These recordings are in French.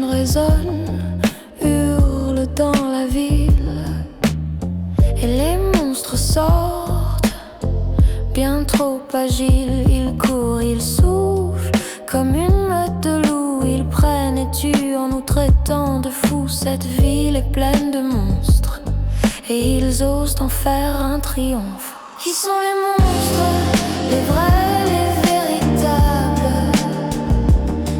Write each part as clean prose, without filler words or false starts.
sirènes résonnent, hurlent dans la ville, et les monstres sortent, bien trop agiles. Ils courent, ils soufflent, comme une meute de loups. Ils prennent et tuent en nous traitant de fous. Cette ville est pleine de monstres, et ils osent en faire un triomphe. Qui sont les monstres? Les vrais, les véritables,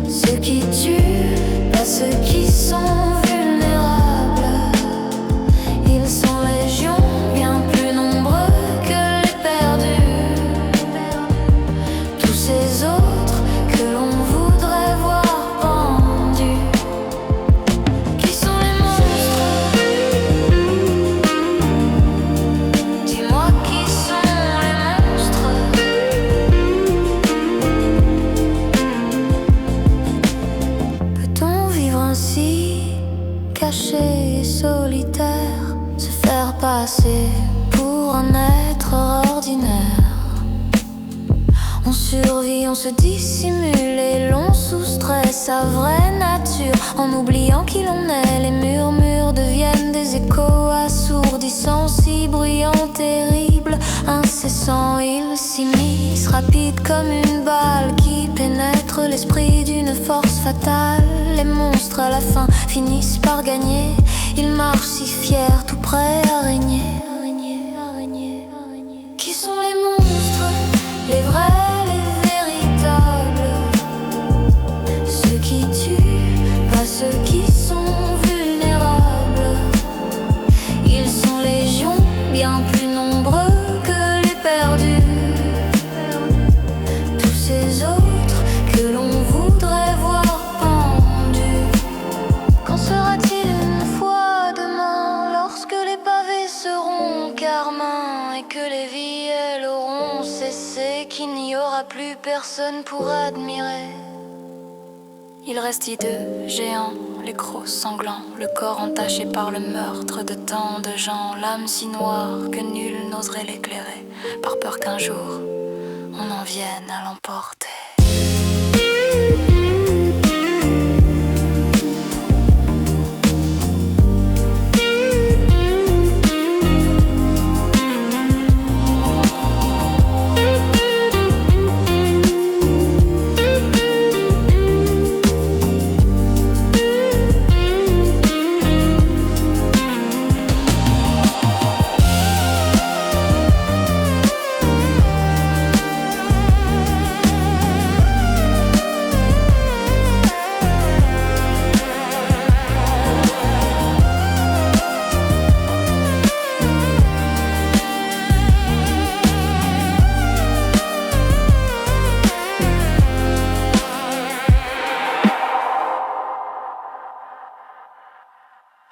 ceux qui tuent, pas ceux qui sont vulnérables. Ils sont légion, bien plus nombreux que les perdus, tous ces autres que l'on voudrait voir pendus. Qui sont les monstres? Dis-moi qui sont les monstres. Peut-on vivre ainsi, caché et solitaire, se faire passer pour un être ordinaire? On survit, on se dissimule et l'on soustrait sa vraie nature en oubliant qui l'on est. Les murmures deviennent des échos assourdissants, si bruyants, terribles, incessants. Ils s'immiscent, rapides comme une balle qui pénètre l'esprit d'une force fatale. Les monstres à la fin finissent par gagner. Ils marchent si fiers, tout prêts à régner. Qui sont les monstres? Les vrais, les véritables, ceux qui tuent, pas ceux qui sont vulnérables. Ils sont légion, bien plus nombreux que les perdus, tous ces autres que l'on voudrait voir pendus. Qu'en sera-t-il une fois demain, lorsque les pavés seront carmins et que les vielles auront cessé, qu'il n'y aura plus personne pour admirer? Il reste hideux, géant, les crocs sanglants, le corps entaché par le meurtre de tant de gens, l'âme si noire que nul n'oserait l'éclairer, par peur qu'un jour on en vienne à l'emporter.